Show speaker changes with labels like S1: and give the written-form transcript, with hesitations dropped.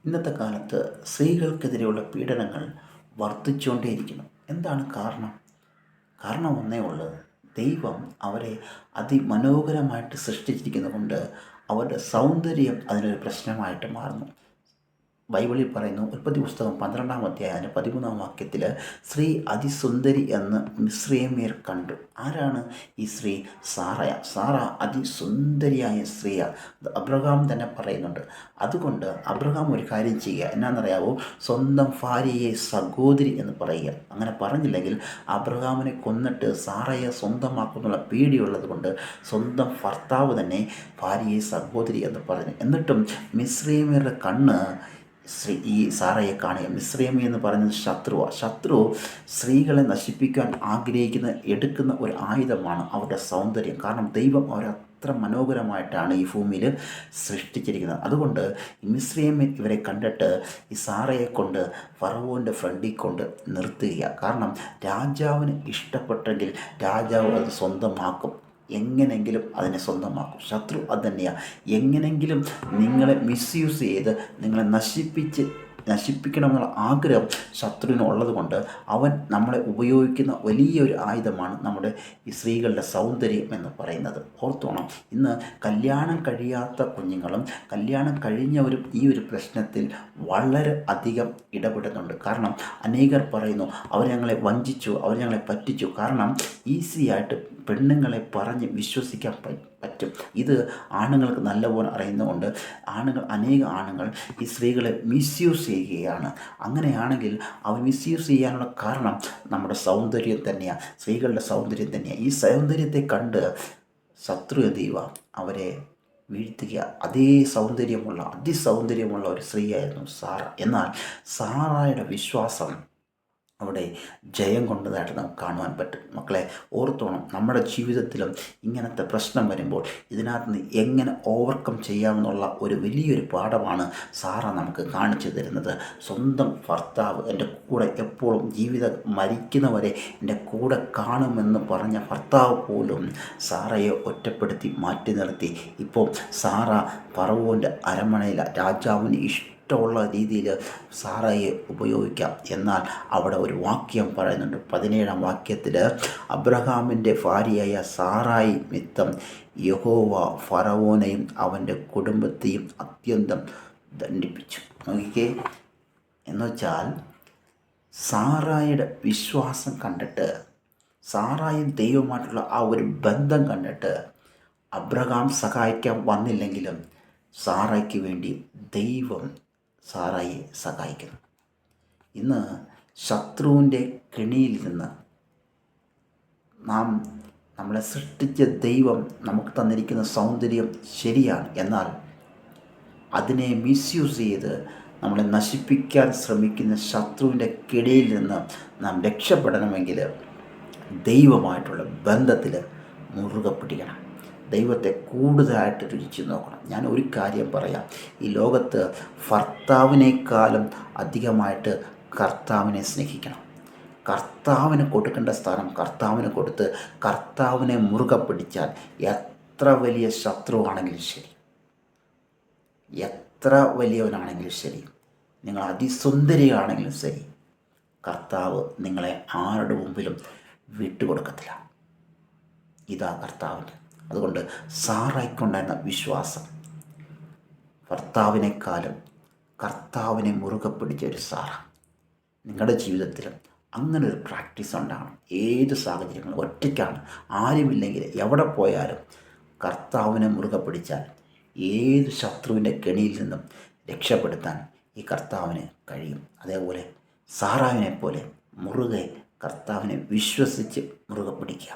S1: ഇന്നത്തെ കാലത്ത് സ്ത്രീകൾക്കെതിരെയുള്ള പീഡനങ്ങൾ വർദ്ധിച്ചുകൊണ്ടേയിരിക്കുന്നു. എന്താണ് കാരണം? കാരണം ഒന്നേ ഉള്ളൂ. ദൈവം അവരെ അതിമനോഹരമായിട്ട് സൃഷ്ടിച്ചിരിക്കുന്നത് കൊണ്ട് അവരുടെ സൗന്ദര്യം അതിനൊരു പ്രശ്നമായിട്ട് മാറുന്നു. ബൈബിളിൽ പറയുന്നു, ഉൽപ്പത്തി പുസ്തകം 12-ാം അധ്യായം 13-ാം വാക്യത്തിൽ സ്ത്രീ അതിസുന്ദരി എന്ന് മിസ്രയീമ്യർ കണ്ടു. ആരാണ് ഈ സ്ത്രീ? സാറ അതിസുന്ദരിയായ സ്ത്രീയാണ്. അബ്രഹാം തന്നെ പറയുന്നുണ്ട്. അതുകൊണ്ട് അബ്രഹാം ഒരു കാര്യം ചെയ്യുക, എന്നാണെന്നറിയാവോ? സ്വന്തം ഭാര്യയെ സഹോദരി എന്ന് പറയുക. അങ്ങനെ പറഞ്ഞില്ലെങ്കിൽ അബ്രഹാമിനെ കൊന്നിട്ട് സാറയെ സ്വന്തമാക്കുന്നുള്ള പേടിയുള്ളത് കൊണ്ട് സ്വന്തം ഭർത്താവ് തന്നെ ഭാര്യയെ സഹോദരി എന്ന് പറഞ്ഞു. എന്നിട്ടും മിസ്രയീമ്യരുടെ കണ്ണ് ഈ സാറയെ കാണുക. മിസ്രയീമി എന്ന് പറയുന്നത് ശത്രുവാണ്. ശത്രു സ്ത്രീകളെ നശിപ്പിക്കാൻ എടുക്കുന്ന ഒരു ആയുധമാണ് അവരുടെ സൗന്ദര്യം. കാരണം ദൈവം അവരെ അത്ര മനോഹരമായിട്ടാണ് ഈ ഭൂമിയിൽ സൃഷ്ടിച്ചിരിക്കുന്നത്. അതുകൊണ്ട് മിസ്രയീമ്യർ ഇവരെ കണ്ടിട്ട് ഈ സാറയെ കൊണ്ട് ഫറവോൻ്റെ ഫ്രണ്ടിൽ കൊണ്ട് നിർത്തുക. കാരണം രാജാവിന് ഇഷ്ടപ്പെട്ടെങ്കിൽ രാജാവ് അത് സ്വന്തമാക്കും. എങ്ങനെങ്കിലും അതിനെ സ്വന്തമാക്കും. ശത്രു അത് തന്നെയാണ്. എങ്ങനെങ്കിലും നിങ്ങളെ മിസ്യൂസ് ചെയ്ത് നിങ്ങളെ നശിപ്പിക്കണമെന്നുള്ള ആഗ്രഹം ശത്രുവിന് ഉള്ളത് കൊണ്ട് അവൻ നമ്മളെ ഉപയോഗിക്കുന്ന വലിയൊരു ആയുധമാണ് നമ്മുടെ ഈ സ്ത്രീകളുടെ സൗന്ദര്യം എന്ന് പറയുന്നത്. ഓർത്തോണം, ഇന്ന് കല്യാണം കഴിയാത്ത കുഞ്ഞുങ്ങളും കല്യാണം കഴിഞ്ഞവരും ഈ ഒരു പ്രശ്നത്തിൽ വളരെ അധികം ഇടപെടുന്നുണ്ട്. കാരണം അനേകർ പറയുന്നു, അവർ ഞങ്ങളെ വഞ്ചിച്ചു, അവർ ഞങ്ങളെ പറ്റിച്ചു. കാരണം ഈസിയായിട്ട് പെണ്ണുങ്ങളെ പറഞ്ഞ് വിശ്വസിക്കാൻ പറ്റും. ഇത് ആണുങ്ങൾക്ക് നല്ലപോലെ അറിയുന്നതുകൊണ്ട് അനേക ആണുങ്ങൾ ഈ സ്ത്രീകളെ മിസ്യൂസ് ചെയ്യുകയാണ്. അങ്ങനെയാണെങ്കിൽ അവർ മിസ്യൂസ് ചെയ്യാനുള്ള കാരണം നമ്മുടെ സൗന്ദര്യം തന്നെയാണ്, സ്ത്രീകളുടെ സൗന്ദര്യം തന്നെയാണ്. ഈ സൗന്ദര്യത്തെ കണ്ട് ശത്രു ദൈവം അവരെ വീഴ്ത്തുക. അതിസൗന്ദര്യമുള്ള ഒരു സ്ത്രീയായിരുന്നു സാറ. എന്നാൽ സാറായുടെ വിശ്വാസം അവിടെ ജയം കൊണ്ടതായിട്ട് നമുക്ക് കാണുവാൻ പറ്റും. മക്കളെ, ഓർത്തോണം, നമ്മുടെ ജീവിതത്തിലും ഇങ്ങനത്തെ പ്രശ്നം വരുമ്പോൾ ഇതിനകത്ത് നിന്ന് എങ്ങനെ ഓവർകം ചെയ്യാമെന്നുള്ള ഒരു വലിയൊരു പാഠമാണ് സാറ നമുക്ക് കാണിച്ചു തരുന്നത്. സ്വന്തം ഭർത്താവ് എൻ്റെ കൂടെ എപ്പോഴും മരിക്കുന്നവരെ എൻ്റെ കൂടെ കാണുമെന്ന് പറഞ്ഞ ഭർത്താവ് പോലും സാറയെ ഒറ്റപ്പെടുത്തി മാറ്റി നിർത്തി. ഇപ്പോൾ സാറ ഫറവോൻ്റെ അരമനയിൽ രാജാവിന് ഇഷ്ടമുള്ള രീതിയിൽ സാറയെ ഉപയോഗിക്കാം. എന്നാൽ അവിടെ ഒരു വാക്യം പറയുന്നുണ്ട്. 17-ാം വാക്യത്തിൽ അബ്രഹാമിൻ്റെ ഭാര്യയായ സാറായി നിമിത്തം യഹോവ ഫറവോനെയും അവൻ്റെ കുടുംബത്തെയും അത്യന്തം ദണ്ഡിപ്പിച്ചു. നോക്കിക്കേ, എന്നുവെച്ചാൽ സാറായുടെ വിശ്വാസം കണ്ടിട്ട്, സാറായും ദൈവമായിട്ടുള്ള ആ ഒരു ബന്ധം കണ്ടിട്ട് അബ്രഹാം സഹായിക്കാൻ വന്നില്ലെങ്കിലും സാറയ്ക്ക് വേണ്ടി ദൈവം സാറായെ സഹായിക്കുന്നു. ഇന്ന് ശത്രുവിൻ്റെ കെണിയിൽ നിന്ന് നമ്മളെ സൃഷ്ടിച്ച ദൈവം നമുക്ക് തന്നിരിക്കുന്ന സൗന്ദര്യം ശരിയാണ്. എന്നാൽ അതിനെ മിസ്യൂസ് ചെയ്ത് നമ്മളെ നശിപ്പിക്കാൻ ശ്രമിക്കുന്ന ശത്രുവിൻ്റെ കെണിയിൽ നിന്ന് നാം രക്ഷപ്പെടണമെങ്കിൽ ദൈവമായിട്ടുള്ള ബന്ധത്തിൽ മുറുകെ പിടിക്കണം. ദൈവത്തെ കൂടുതലായിട്ട് രുചിച്ച് നോക്കണം. ഞാൻ ഒരു കാര്യം പറയാം, ഈ ലോകത്ത് ഭർത്താവിനേക്കാളും അധികമായിട്ട് കർത്താവിനെ സ്നേഹിക്കണം. കർത്താവിന് കൊടുക്കേണ്ട സ്ഥാനം കർത്താവിന് കൊടുത്ത് കർത്താവിനെ മുറുകെ പിടിച്ചാൽ എത്ര വലിയ ശത്രുവാണെങ്കിലും ശരി, എത്ര വലിയവനാണെങ്കിലും ശരി, നിങ്ങൾ അതിസുന്ദരിയാണെങ്കിലും ശരി, കർത്താവ് നിങ്ങളെ ആരുടെ മുമ്പിലും വിട്ടുകൊടുക്കത്തില്ല. ഇതാ കർത്താവിൻ്റെ. അതുകൊണ്ട് സാറായിക്കൊണ്ടായിരുന്ന വിശ്വാസം ഭർത്താവിനേക്കാളും കർത്താവിനെ മുറുകെ പിടിച്ച ഒരു സാറ നിങ്ങളുടെ ജീവിതത്തിലും അങ്ങനെ ഒരു പ്രാക്ടീസ് ഉണ്ടാകണം. ഏത് സാഹചര്യങ്ങളും ഒറ്റയ്ക്കാണ്, ആരുമില്ലെങ്കിൽ എവിടെ പോയാലും കർത്താവിനെ മുറുകെ പിടിച്ചാൽ ഏത് ശത്രുവിൻ്റെ കെണിയിൽ നിന്നും രക്ഷപ്പെടുത്താൻ ഈ കർത്താവിന് കഴിയും. അതേപോലെ സാറാവിനെ പോലെ മുറുകെ കർത്താവിനെ വിശ്വസിച്ച് മുറുകെ പിടിക്കുക.